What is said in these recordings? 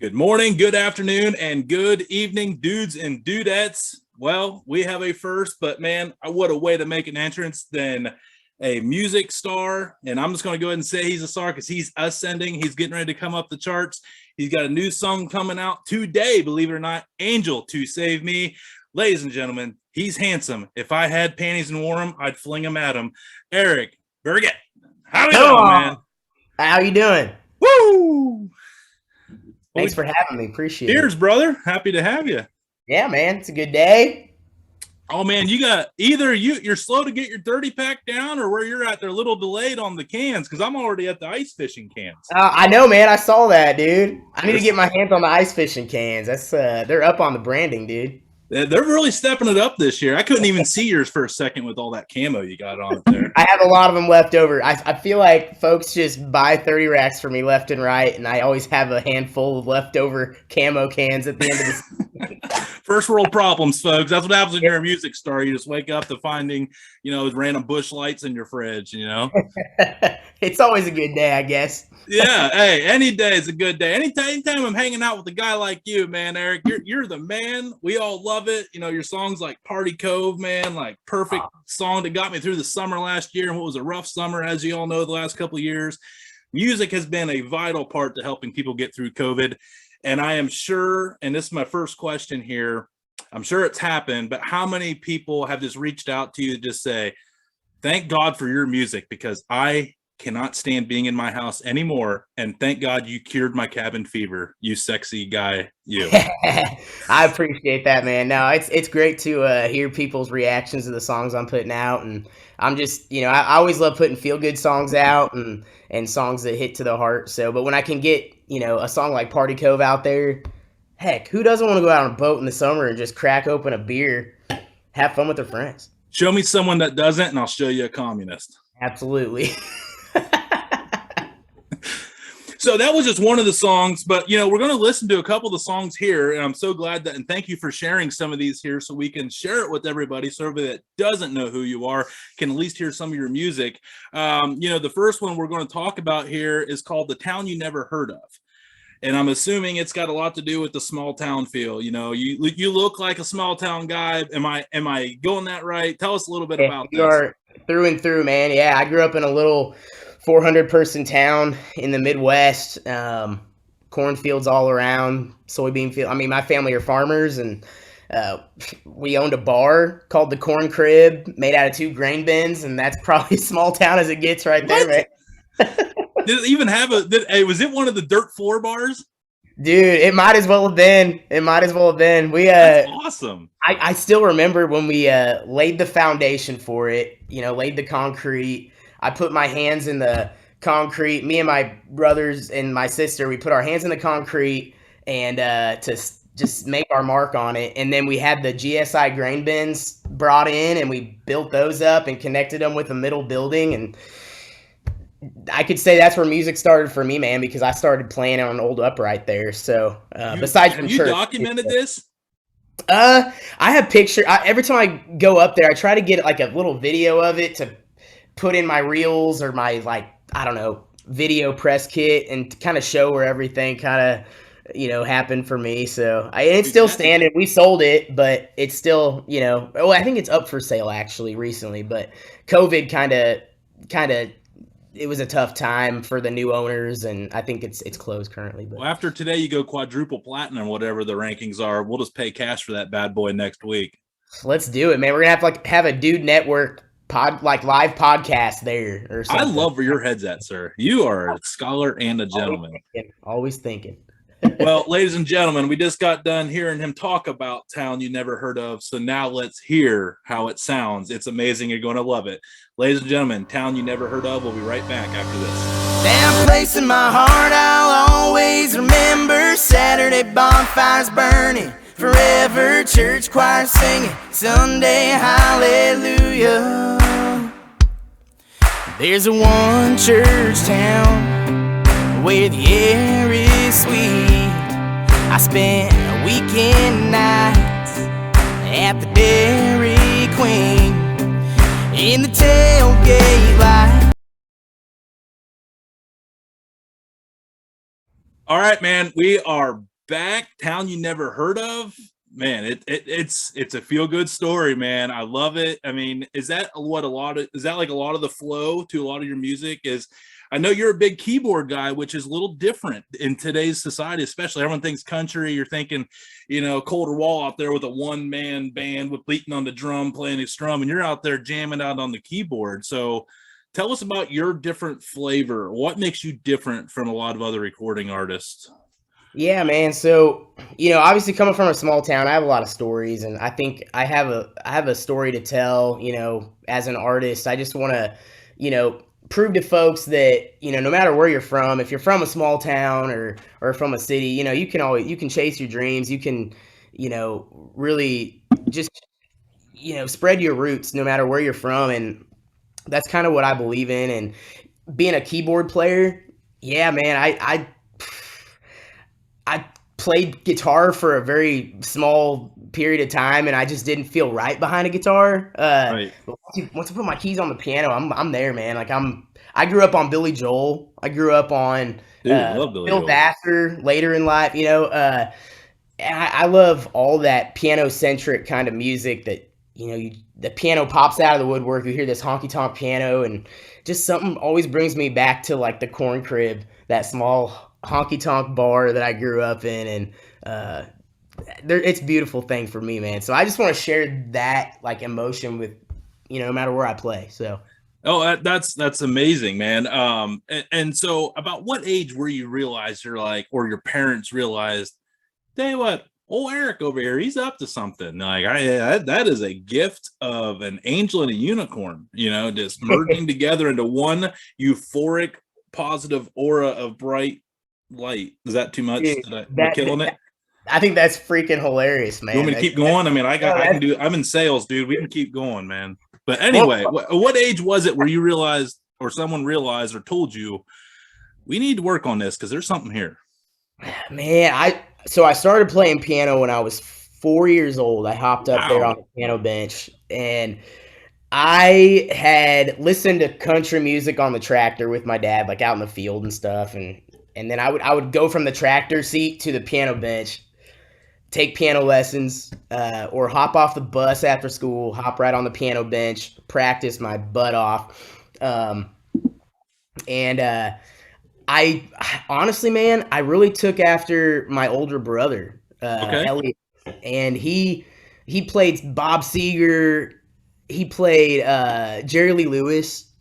Good morning, good afternoon, and good evening, dudes and dudettes. Well, we have a first, but man, what a way to make an entrance than a music star. And I'm just going to go ahead and say he's a star because he's ascending. He's getting ready to come up the charts. He's got a new song coming out today, believe it or not, Angel to Save Me. Ladies and gentlemen, he's handsome. If I had panties and wore them, I'd fling them at him. Eric Burgett. How you doing, man? How you doing? Woo! Thanks for having me. Appreciate it. Cheers, brother. Happy to have you. Yeah, man. It's a good day. Oh, man, you got either you're slow to get your 30-pack down or where you're at, they're a little delayed on the cans because I'm already at the ice fishing cans. I know, man. I saw that, dude. I need to get my hands on the ice fishing cans. That's they're up on the branding, dude. They're really stepping it up this year. I couldn't even see yours for a second with all that camo you got on it there. I have a lot of them left over. I feel like folks just buy 30 racks for me left and right, and I always have a handful of leftover camo cans at the end of the First world problems, folks. That's what happens when you're a music star. You just wake up to finding, random bush lights in your fridge, It's always a good day, I guess. Yeah, hey, any day is a good day. Anytime I'm hanging out with a guy like you, man, Eric, you're the man. We all love it. Your songs like Party Cove, man, like perfect song that got me through the summer last year and what was a rough summer, as you all know, the last couple of years. Music has been a vital part to helping people get through COVID. And I am sure, and this is my first question here, I'm sure it's happened, but how many people have just reached out to you to just say, thank God for your music because I cannot stand being in my house anymore, and thank God you cured my cabin fever, you sexy guy, you. I appreciate that, man. No, it's great to hear people's reactions to the songs I'm putting out, and I'm just, I always love putting feel good songs out and songs that hit to the heart. So, but when I can get, a song like Party Cove out there, heck, who doesn't want to go out on a boat in the summer and just crack open a beer, have fun with their friends? Show me someone that doesn't, and I'll show you a communist. Absolutely. So that was just one of the songs, but we're going to listen to a couple of the songs here, and I'm so glad that, and thank you for sharing some of these here so we can share it with everybody, so everybody that doesn't know who you are can at least hear some of your music. The first one we're going to talk about here is called The Town You Never Heard Of. And I'm assuming it's got a lot to do with the small town feel. You look like a small town guy. Am I going that right? Tell us a little bit about this. You are through and through, man. Yeah, I grew up in a little 400-person town in the Midwest. Cornfields all around, soybean field. I mean, my family are farmers, and we owned a bar called the Corn Crib, made out of 2 grain bins, and that's probably as small town as it gets right there, man. Did it even have was it one of the dirt floor bars? Dude, it might as well have been. That's awesome. I still remember when we laid the foundation for it, laid the concrete. I put my hands in the concrete. Me and my brothers and my sister, we put our hands in the concrete and to just make our mark on it. And then we had the GSI grain bins brought in, and we built those up and connected them with the middle building. And I could say that's where music started for me, man, because I started playing on an old upright there. So besides from church, have you documented this? I have pictures. Every time I go up there, I try to get like a little video of it to put in my reels or my, video press kit and kind of show where everything kind of, happened for me. So it's still standing. We sold it, but it's still, I think it's up for sale actually recently, but COVID kind of, it was a tough time for the new owners, and I think it's closed currently. But well, after today, you go quadruple platinum, whatever the rankings are. We'll just pay cash for that bad boy next week. Let's do it, man. We're gonna have a Dude Network live podcast there or something. I love where your head's at, sir. You are a scholar and a gentleman. Always thinking. Well, ladies and gentlemen, we just got done hearing him talk about Town You Never Heard Of. So now let's hear how it sounds. It's amazing. You're going to love it. Ladies and gentlemen, Town You Never Heard Of. We'll be right back after this. Damn place in my heart I'll always remember. Saturday bonfires burning, forever church choir singing, Sunday hallelujah. There's a one church town where the air is sweet. I spent weekend nights at the Dairy Queen in the tailgate light. All right, man, we are back, town you never heard of. Man, it's a feel good story, man. I love it. I mean, is that like a lot of the flow to a lot of your music is? I know you're a big keyboard guy, which is a little different in today's society, especially everyone thinks country. You're thinking, Colder Wall out there with a one-man band with beating on the drum, playing a strum, and you're out there jamming out on the keyboard. So tell us about your different flavor. What makes you different from a lot of other recording artists? Yeah, man. So, obviously coming from a small town, I have a lot of stories, and I think I have a story to tell, as an artist. I just want to, prove to folks that, no matter where you're from, if you're from a small town or from a city, you can chase your dreams. You can, really just, spread your roots no matter where you're from. And that's kind of what I believe in. And being a keyboard player, yeah, man, I played guitar for a very small period of time, and I just didn't feel right behind a guitar. Right. Once I put my keys on the piano, I'm there, man. Like I grew up on Billy Joel. I grew up on Bill Vassar later in life. I love all that piano centric kind of music that the piano pops out of the woodwork. You hear this honky tonk piano, and just something always brings me back to like the corn crib, that small honky tonk bar that I grew up in, and it's a beautiful thing for me, man. So I just want to share that like emotion with no matter where I play. So that's amazing, man. And so about what age were you realized you're like, or your parents realized, hey, what, old Eric over here, he's up to something. Like that is a gift of an angel and a unicorn, just merging together into one euphoric positive aura of bright light. Is that too much? Am I killing it? I think that's freaking hilarious, man. You want me to keep going? I mean, I can do. I'm in sales, dude. We can keep going, man. But anyway, what age was it where you realized, or someone realized, or told you, we need to work on this because there's something here? Man, I started playing piano when I was 4 years old. I hopped up there on the piano bench, and I had listened to country music on the tractor with my dad, like out in the field and stuff, and then I would go from the tractor seat to the piano bench, take piano lessons, or hop off the bus after school, hop right on the piano bench, practice my butt off. I honestly, man, I really took after my older brother, Elliot, and he played Bob Seger, he played Jerry Lee Lewis,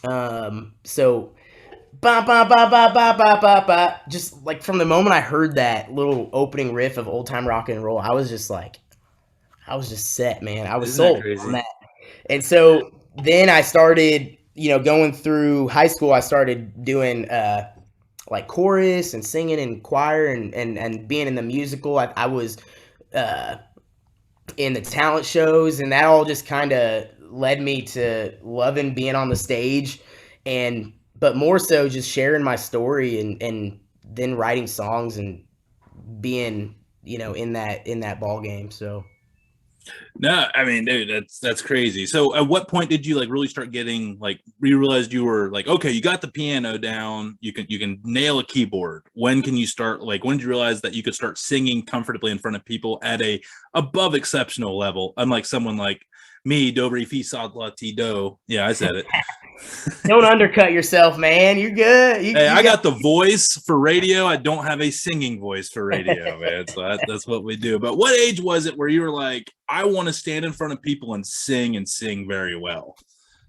so ba ba ba ba ba ba ba ba. Just like from the moment I heard that little opening riff of old time rock and roll, I was just set, man. I was sold on that. And so then I started, going through high school. I started doing like chorus and singing in choir and being in the musical. I was in the talent shows, and that all just kind of led me to loving being on the stage, but more so just sharing my story and then writing songs and being, in that ball game. So. No, I mean, dude, that's crazy. So at what point did you like really start getting like, you realized you were like, okay, you got the piano down, you can nail a keyboard. When can you start, like, when did you realize that you could start singing comfortably in front of people at a above exceptional level, unlike someone like me, do re fi sol la ti do? Yeah, I said it. Don't undercut yourself, man. You're good. I got the voice for radio. I don't have a singing voice for radio, man. So that's what we do. But what age was it where you were like, I want to stand in front of people and sing very well?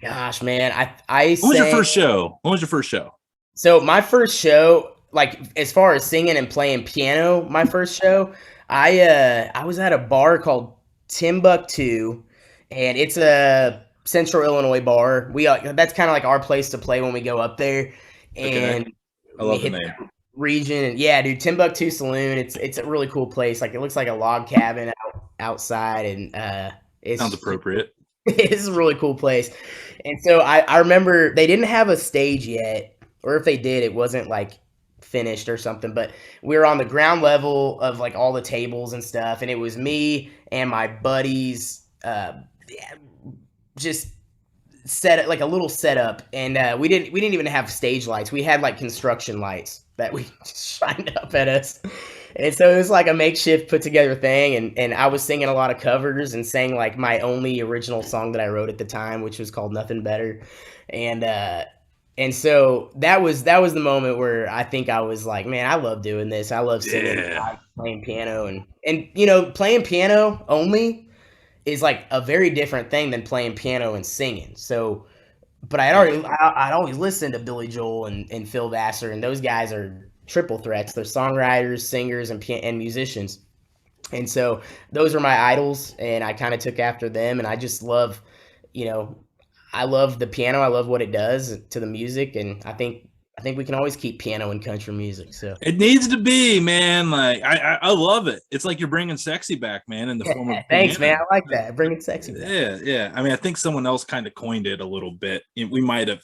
Gosh, man. When was your first show? When was your first show? So my first show, like as far as singing and playing piano, my first show, I was at a bar called Timbuktu, and it's a Central Illinois bar. That's kind of like our place to play when we go up there, and okay. I love the name. Region. And yeah, dude, Timbuktu Saloon. It's a really cool place. Like it looks like a log cabin outside, and it sounds appropriate. It's a really cool place. And so I remember they didn't have a stage yet, or if they did, it wasn't like finished or something. But we were on the ground level of like all the tables and stuff, and it was me and my buddies. Just set it like a little setup, and we didn't even have stage lights. We had like construction lights that we just shined up at us, And so it was like a makeshift put together thing, and I was singing a lot of covers and sang like my only original song that I wrote at the time, which was called Nothing Better. And so that was the moment where I think I was like, man, I love doing this. I love singing, I Yeah. like playing piano, and you know, playing piano only is like a very different thing than playing piano and singing. So, but I'd always listened to Billy Joel and Phil Vassar, and those guys are triple threats. They're songwriters, singers, and musicians. And so those are my idols, and I kind of took after them. And I just love, you know, I love the piano. I love what it does to the music, and I think we can always keep piano in country music. So It needs to be, man. Like I love it. It's like you're bringing sexy back, man, in the form of thanks, man. piano. I like that. Bring it sexy back. Yeah. I mean, I think someone else kind of coined it a little bit. We might have.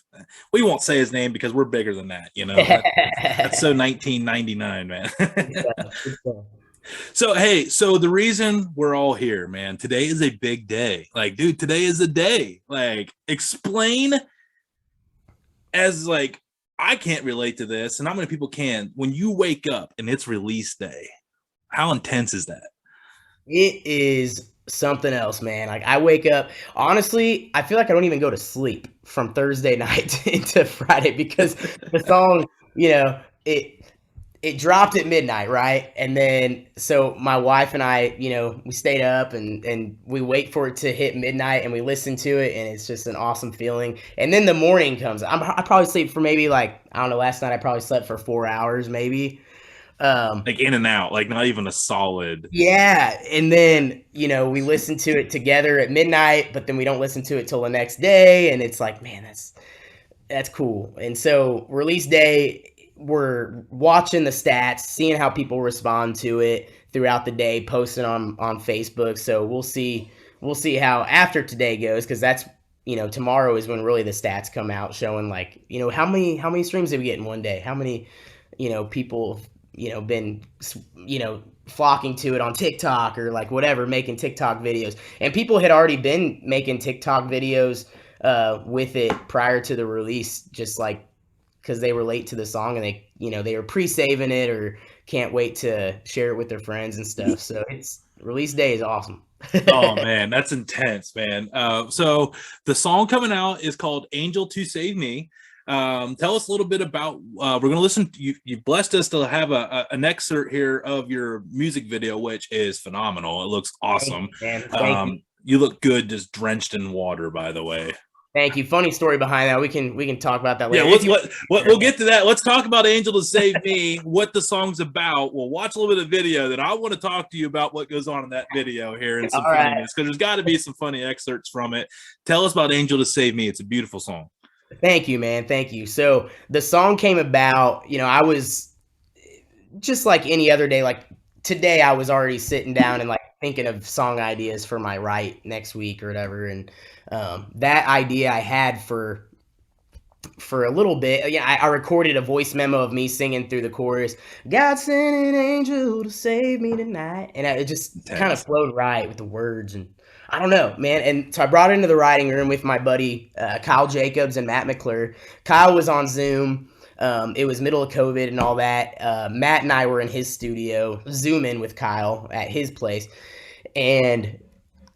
We won't say his name because we're bigger than that. You know, that's so 1999, man. So hey, so the reason we're all here, man, today is a big day. Like, dude, today is a day. Like, explain as like I can't relate to this, and not many people can. When you wake up and it's release day, how intense is that? It is something else, man. Like I wake up, honestly, I feel like I don't even go to sleep from Thursday night into Friday because the song, you know, it dropped at midnight, right? And then so my wife and I, you know, we stayed up and we wait for it to hit midnight and we listen to it, and it's just an awesome feeling. And then the morning comes. I probably sleep for maybe like, I don't know, last night I probably slept for 4 hours maybe. Like in and out, like not even a solid. Yeah, and then, you know, we listen to it together at midnight, but then we don't listen to it till the next day, and it's like, man, that's cool. And so release day, we're watching the stats, seeing how people respond to it throughout the day, posting on Facebook. So we'll see how after today goes, because that's, you know, tomorrow is when really the stats come out showing like, you know, how many streams did we get in one day, how many, you know, people, you know, been, you know, flocking to it on TikTok or like whatever, making TikTok videos. And people had already been making TikTok videos with it prior to the release, just like because they relate to the song and they, you know, they were pre-saving it or can't wait to share it with their friends and stuff. So it's release day is awesome. Oh man, that's intense, man. So the song coming out is called "Angel to Save Me." Tell us a little bit about. We're gonna listen. You blessed us to have an excerpt here of your music video, which is phenomenal. It looks awesome. Thank you. You look good, just drenched in water. By the way. Thank you. Funny story behind that. We can talk about that later. Yeah, we'll get to that. Let's talk about "Angel to Save Me," what the song's about. We'll watch a little bit of video. Then I want to talk to you about what goes on in that video here and some funniness, because there's got to be some funny excerpts from it. Tell us about "Angel to Save Me." It's a beautiful song. Thank you, man. Thank you. So the song came about, you know, I was just like any other day, like today I was already sitting down and like thinking of song ideas for my write next week or whatever. And that idea I had for a little bit. Yeah, I recorded a voice memo of me singing through the chorus, God sent an angel to save me tonight. And it just kind of flowed right with the words. And I don't know, man. And so I brought it into the writing room with my buddy Kyle Jacobs and Matt McClure. Kyle was on Zoom. It was middle of COVID and all that. Matt and I were in his studio, Zooming with Kyle at his place. And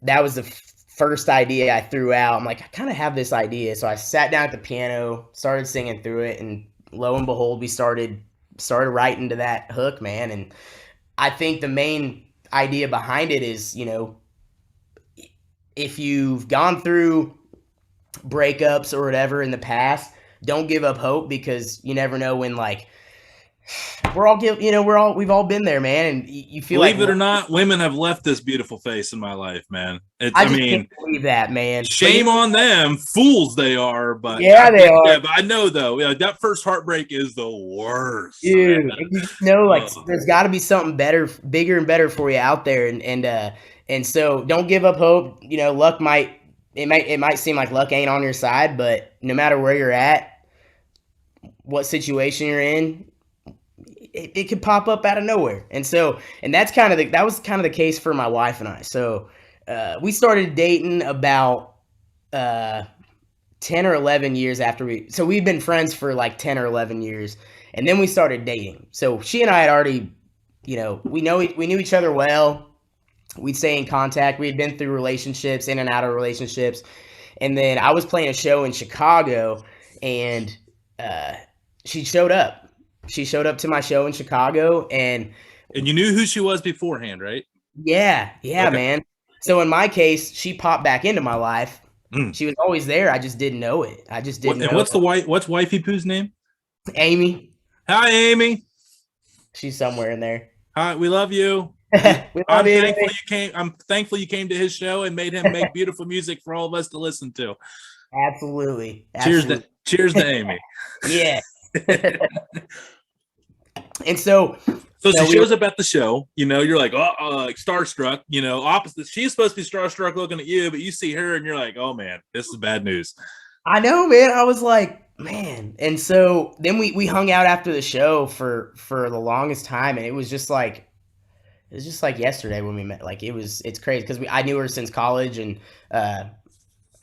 that was the first idea I threw out. I'm like, I kind of have this idea. So I sat down at the piano, started singing through it, and lo and behold, we started writing to that hook, man. And I think the main idea behind it is, you know, if you've gone through breakups or whatever in the past, don't give up hope, because you never know when, like, we've all been there, man. And you feel believe like, it or not, women have left this beautiful face in my life, man. I mean, can't believe that, man. Shame on them, fools they are. But yeah, they are. Yeah, but I know though, that first heartbreak is the worst, dude. You know, like there's got to be something better, bigger and better for you out there, and so don't give up hope. You know, it might seem like luck ain't on your side, but no matter where you're at, what situation you're in, it could pop up out of nowhere. And so, and that was kind of the case for my wife and I. So we started dating about 10 or 11 years after we've been friends for like 10 or 11 years, and then we started dating. So she and I had already we knew each other well. We'd stay in contact. We had been through relationships, in and out of relationships. And then I was playing a show in Chicago, and she showed up. She showed up to my show in Chicago, and you knew who she was beforehand, right? yeah, Okay. man. So in my case, she popped back into my life. Mm. She was always there. I just didn't know it. I just didn't know. And what's wifey Pooh's name? Amy. Hi, Amy. She's somewhere in there. Hi, we love you. I'm thankful you came to his show and made him make beautiful music for all of us to listen to. Absolutely. Cheers to Amy. Yeah. And so she shows up at the show, you're like, like starstruck, opposite. She's supposed to be starstruck looking at you, but you see her and you're like, oh man, this is bad news. I know, man. I was like, man. And so then we hung out after the show for the longest time, and it was just like yesterday when we met. Like it's crazy because I knew her since college, and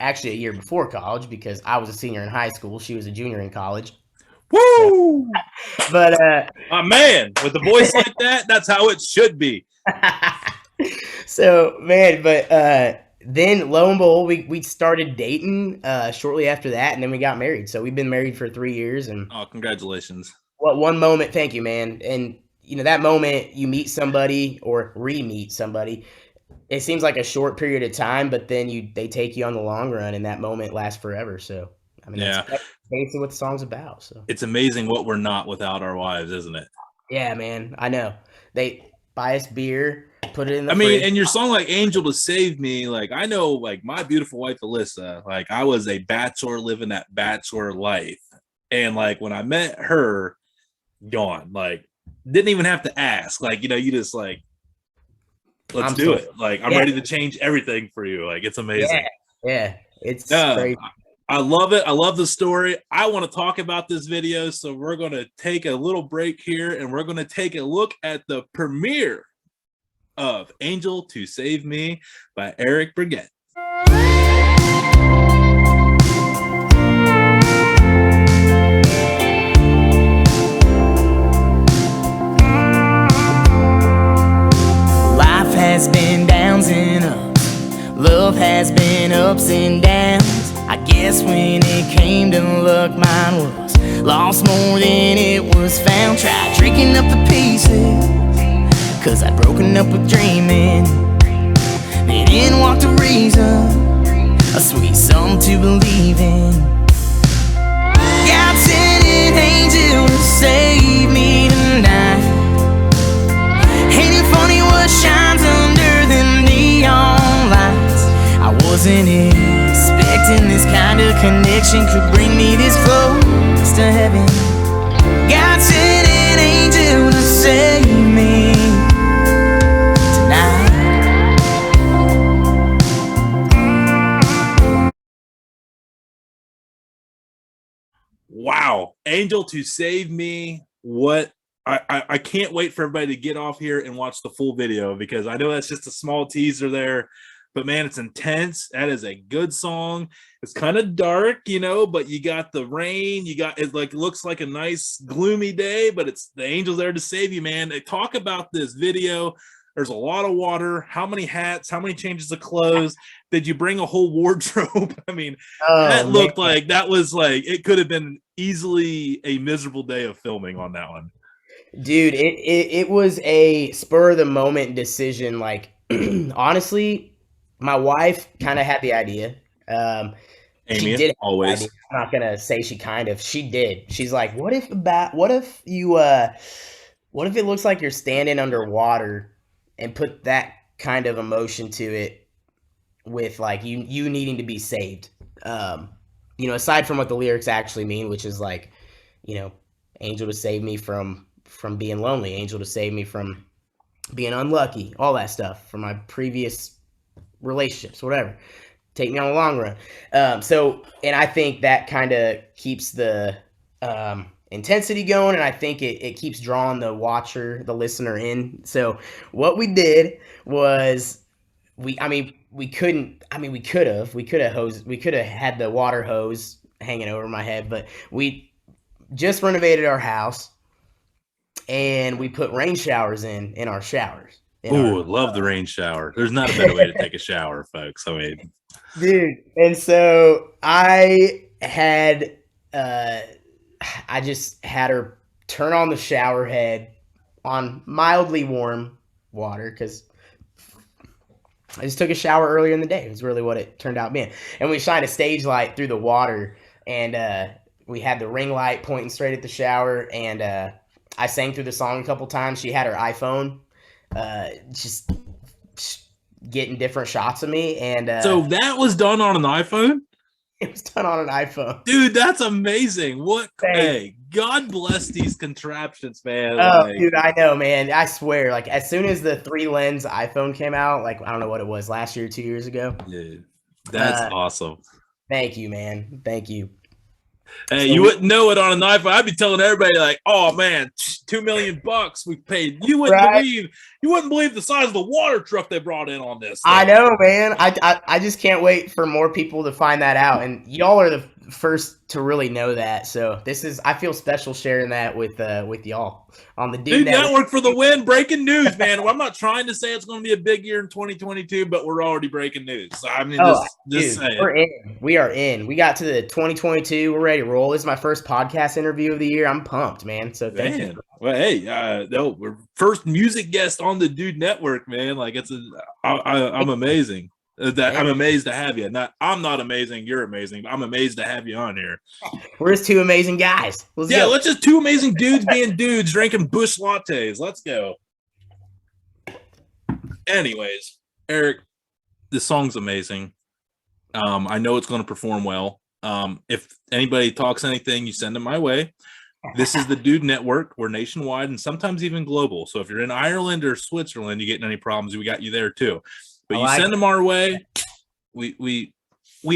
actually a year before college because I was a senior in high school. She was a junior in college. Woo! But man, with a voice like that, that's how it should be. So man, but then lo and behold, we started dating shortly after that, and then we got married. So we've been married for 3 years. And congratulations! What one moment? Thank you, man. And that moment you meet somebody or re-meet somebody, it seems like a short period of time, but then they take you on the long run, and that moment lasts forever. So I mean, that's basically what the song's about. So it's amazing what we're not without our wives, isn't it? Yeah, man. I know. They buy us beer, put it in the fridge. mean, and your song like Angel to Save Me, like I know like my beautiful wife Alyssa, like I was a bachelor living that bachelor life. And like when I met her, gone, like didn't even have to ask. Like, you just like, let's do it. Like I'm ready to change everything for you. Like it's amazing. Yeah. It's crazy. I love it. I love the story. I want to talk about this video. So we're going to take a little break here and we're going to take a look at the premiere of Angel to Save Me by Eric Burgett. Life has been downs and ups. Love has been ups and downs. I guess when it came to luck, mine was lost more than it was found. Tried drinking up the pieces, cause I'd broken up with dreaming. Then in walked a reason, a sweet something to believe in. God sent an angel to save me tonight. Ain't it funny what shines under the neon lights? I wasn't expecting this kind of connection could bring me this close to heaven. God sent an angel to save me tonight. Wow, Angel to Save Me. What I can't wait for everybody to get off here and watch the full video because I know that's just a small teaser there. But man, it's intense. That is a good song. It's kind of dark, but you got the rain. You got it looks like a nice gloomy day, but it's the angel's there to save you, man. They talk about this video. There's a lot of water. How many hats? How many changes of clothes? Did you bring a whole wardrobe? I mean, that looked like that was like it could have been easily a miserable day of filming on that one. Dude, it was a spur of the moment decision. Like honestly, my wife kind of had the idea. Amy, she did always. I'm not gonna say she did. She's like, what if it looks like you're standing underwater and put that kind of emotion to it with like you needing to be saved. Aside from what the lyrics actually mean, which is like, angel to save me from being lonely, angel to save me from being unlucky, all that stuff from my previous relationships, whatever. Take me on the long run. And I think that kind of keeps the intensity going, and I think it keeps drawing the listener in. So what we did was we could have had the water hose hanging over my head, but we just renovated our house. and we put rain showers in our showers. Ooh, love the rain shower. There's not a better way to take a shower, folks. I mean, dude. And so I just had her turn on the shower head on mildly warm water because I just took a shower earlier in the day. It was really what it turned out being. And we shined a stage light through the water, and we had the ring light pointing straight at the shower. And I sang through the song a couple times. She had her iPhone just getting different shots of me. And so that was done on an iPhone? It was done on an iPhone. Dude, that's amazing. What? Hey, God bless these contraptions, man. Oh, like, dude, I know, man. I swear, like, as soon as the 3-lens iPhone came out, like, I don't know what it was, last year, 2 years ago. Dude, that's awesome. Thank you, man. Thank you. Hey, you wouldn't know it on an iPhone. I'd be telling everybody like, "Oh man, $2 million we paid." You wouldn't believe the size of the water truck they brought in on this thing. I know, man. I just can't wait for more people to find that out, and y'all are the first to really know that. So I feel special sharing that with y'all on the Dude Network for the win. Breaking news, man. Well, I'm not trying to say it's going to be a big year in 2022, but we're already breaking news. So, I mean, just saying. We're in. We are in. We got to the 2022. We're ready to roll. This is my first podcast interview of the year. I'm pumped, man. So thank you. Well, hey, no, we're first music guest on the Dude Network, man. Like I'm amazing. I'm amazed to have you. I'm not amazing. You're amazing. I'm amazed to have you on here. We're just two amazing guys. Let's just two amazing dudes being dudes drinking Busch lattes. Let's go. Anyways, Eric, this song's amazing. I know it's going to perform well. If anybody talks anything, you send them my way. This is the Dude Network. We're nationwide and sometimes even global. So if you're in Ireland or Switzerland, you getting any problems, we got you there too. But you send them our way. We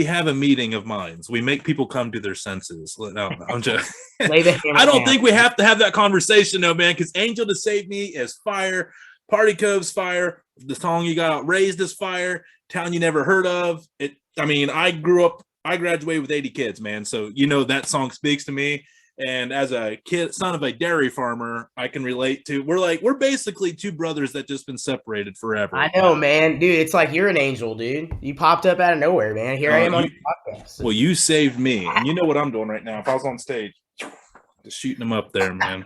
have a meeting of minds. We make people come to their senses. No, I'm just. I don't think we have to have that conversation, though, man. Because "Angel to Save Me" is fire. "Party Cove's" fire. The song you got out, "Raised" is fire. "Town You Never Heard Of" it. I mean, I graduated with 80 kids, man. So that song speaks to me. And as a kid, son of a dairy farmer, I can relate to. We're basically two brothers that just been separated forever. I know, man, dude. It's like you're an angel, dude. You popped up out of nowhere, man. Here I am on your podcast. So. Well, you saved me, and you know what I'm doing right now. If I was on stage, just shooting them up there, man.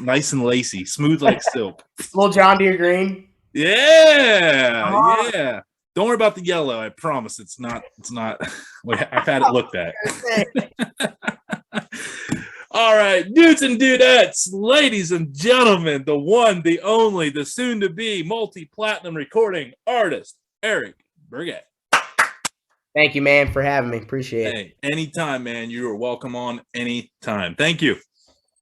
Nice and lacy, smooth like silk. Little John Deere green. Yeah, yeah. Don't worry about the yellow. I promise it's not. I've had it looked at. All right, dudes and dudettes, ladies and gentlemen, the one, the only, the soon-to-be multi-platinum recording artist, Eric Burgett. Thank you, man, for having me. Appreciate it. Anytime, man. You are welcome on anytime. Thank you.